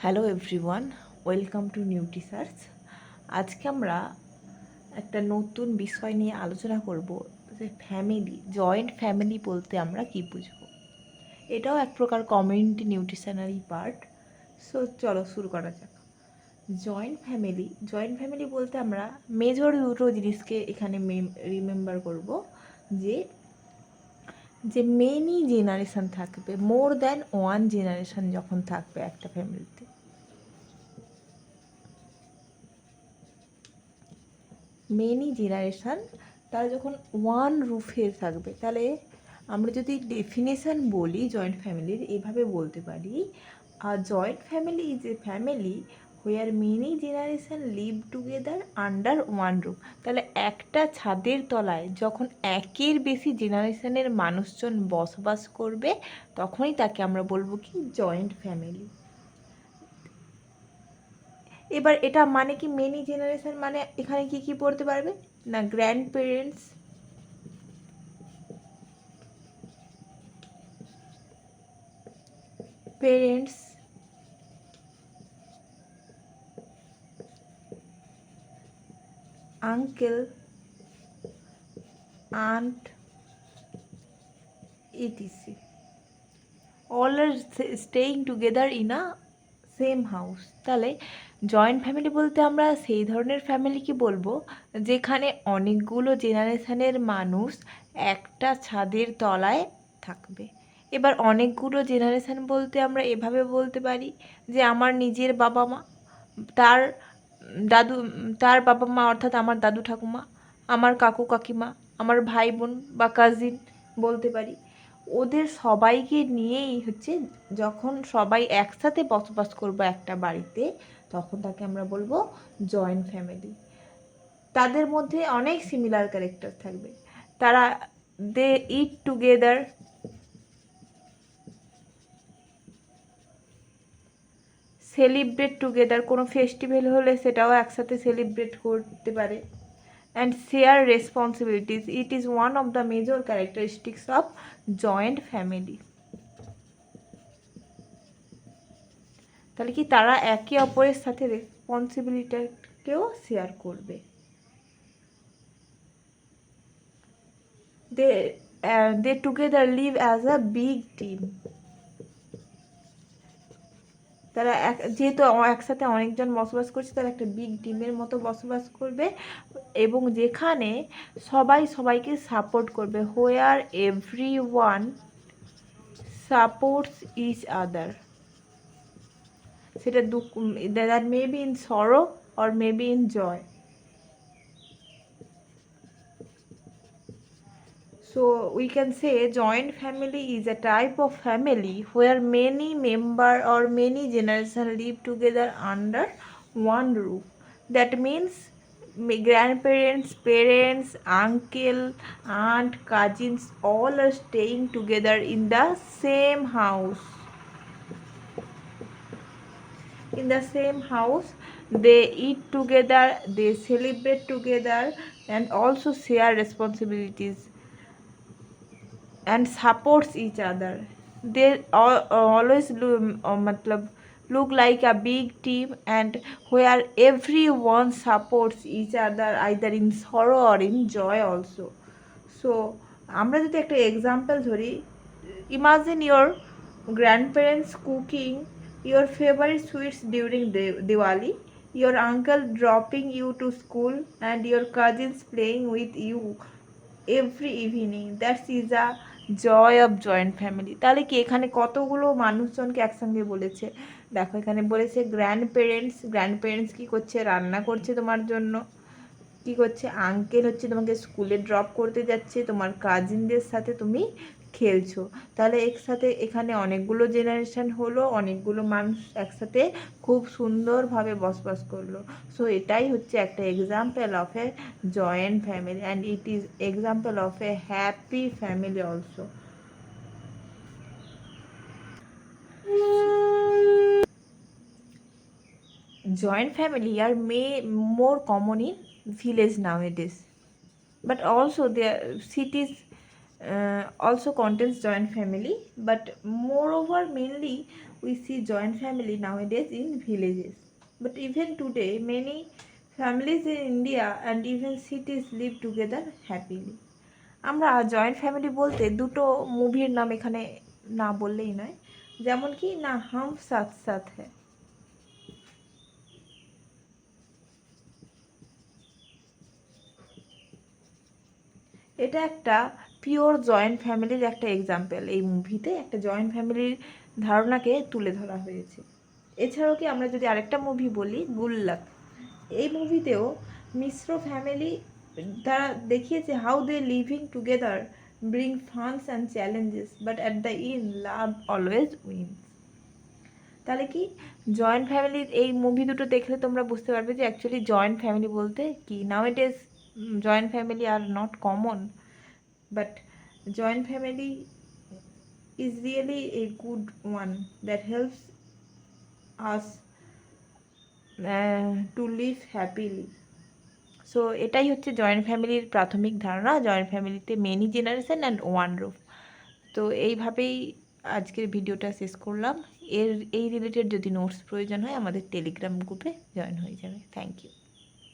Hello everyone, welcome to নিউটি search. আজকে আমরা একটা নতুন বিষয় নিয়ে আলোচনা করব যে ফ্যামিলি, জয়েন্ট ফ্যামিলি বলতে আমরা কি বুঝব। এটাও এক প্রকার কমিউনিটি নিউট্রিশনারি পার্ট। সো চলো শুরু করা যাক। জয়েন্ট ফ্যামিলি বলতে আমরা মেজর দুটো জিনিসকে এখানে রিমেম্বার করব, যে যে মেনি জেনারেশন থাকবে, মোর দ্যান ওয়ান জেনারেশন যখন থাকবে একটা ফ্যামিলিতে। মেনি জেনারেশান তারা যখন ওয়ান রুফে থাকবে, তাহলে আমরা যদি ডেফিনেশান বলি জয়েন্ট ফ্যামিলির, এভাবে বলতে পারি, আর joint family is a family where many generation live together under one roof. তাহলে একটা ছাদের তলায় যখন একের বেশি জেনারেশানের মানুষজন বসবাস করবে, তখনই তাকে আমরা বলবো কি জয়েন্ট ফ্যামিলি। এবার এটা মানে কি মেনি জেনারেশন, মানে এখানে কি কি পড়তে পারবে না, grand parents, parents, uncle, aunt, ETC, all are staying together in a same house. তাহলে জয়েন্ট ফ্যামিলি বলতে আমরা সেই ধরনের ফ্যামিলিকে বলবো যেখানে অনেকগুলো জেনারেশনের মানুষ একটা ছাদের তলায় থাকবে। এবার অনেকগুলো জেনারেশন বলতে আমরা এভাবে বলতে পারি যে আমার নিজের বাবা মা, তার দাদু, তার বাবা মা অর্থাৎ আমার দাদু ঠাকুমা, আমার কাকু কাকিমা, আমার ভাই বোন বা কাজিন বলতে পারি, ওদের সবাইকে নিয়েই হচ্ছে যখন সবাই একসাথে বসবাস করবো একটা বাড়িতে, তখন তাকে আমরা বলবো জয়েন্ট ফ্যামিলি। তাদের মধ্যে অনেক সিমিলার ক্যারেক্টার থাকবে। তারা they eat together, celebrate together, কোনো ফেস্টিভ্যাল হলে সেটাও একসাথে সেলিব্রেট করতে পারে, and share responsibilities. It is one of the major characteristics of joint family. তাহলে কি তারা একে অপরের সাথে রেসপন্সিবিলিটিকেও শেয়ার করবে। They together live as a big team. তারা যেহেতু একসাথে অনেকজন বসবাস করছে, তারা একটা বিগ টিমের মতো বসবাস করবে, এবং যেখানে সবাই সবাইকে সাপোর্ট করবে, where everyone supports each other. সেটা দুঃখ, that may be in sorrow or may be in joy. So we can say joint family is a type of family where many member or many generation live together under one roof. That means grandparents, parents, uncle, aunt, cousins all are staying together in the same house. In the same house, they eat together, they celebrate together, and also share responsibilities and supports each other. They always look like a big team, and where everyone supports each other either in sorrow or in joy also. So আমরা যদি একটা example ধরি, imagine your grandparents cooking your favorite sweets during Diwali, your uncle dropping you to school, and your cousins playing with you every evening. That is a joy of joint family. তাহলে কি এখানে কতগুলো মানুষজনকে একসঙ্গে বলেছে, দেখো এখানে বলেছে গ্র্যান্ড পেরেন্টস কী করছে, রান্না করছে তোমার জন্য, কী করছে, আঙ্কেল হচ্ছে তোমাকে স্কুলে ড্রপ করতে যাচ্ছে, তোমার কাজিনদের সাথে তুমি খেলছো। তাহলে একসাথে এখানে অনেকগুলো জেনারেশন হলো, অনেকগুলো মানুষ একসাথে খুব সুন্দরভাবে বসবাস করলো। সো এটাই হচ্ছে একটা example of A joint family, and it is example of A happy family also. Joint family are more common in village nowadays, but also their cities also contains joint family, but moreover mainly we see joint family nowadays in villages. But even today, many families in India and even cities live together happily. আমরা joint family বলতে দুটো মুভির নাম এখানে না বললেই নয়, যেমন কি না হাম সাথ সাথ হ্যায়, এটা একটা পিওর জয়েন্ট ফ্যামিলির একটা এক্সাম্পল। এই মুভিতে একটা জয়েন্ট ফ্যামিলির ধারণাকে তুলে ধরা হয়েছে। এছাড়াও কি আমরা যদি আরেকটা মুভি বলি গুল্লাক, এই মুভিতেও মিশ্র ফ্যামিলি তারা দেখিয়েছে how they living together bring funs and challenges, but at the end love always wins. তাহলে কি জয়েন্ট ফ্যামিলির এই মুভি দুটো দেখলে তোমরা বুঝতে পারবে যে অ্যাকচুয়ালি জয়েন্ট ফ্যামিলি বলতে কি। Nowadays joint family are not common, but joint family is really a good one that helps us to live happily. So এটাই হচ্ছে জয়েন্ট ফ্যামিলির প্রাথমিক ধারণা। জয়েন্ট ফ্যামিলিতে many generation and one roof. তো এইভাবেই আজকের ভিডিওটা শেষ করলাম। এই রিলেটেড যদি নোটস প্রয়োজন হয় আমাদের টেলিগ্রাম গ্রুপে জয়েন হয়ে যাবে। Thank you.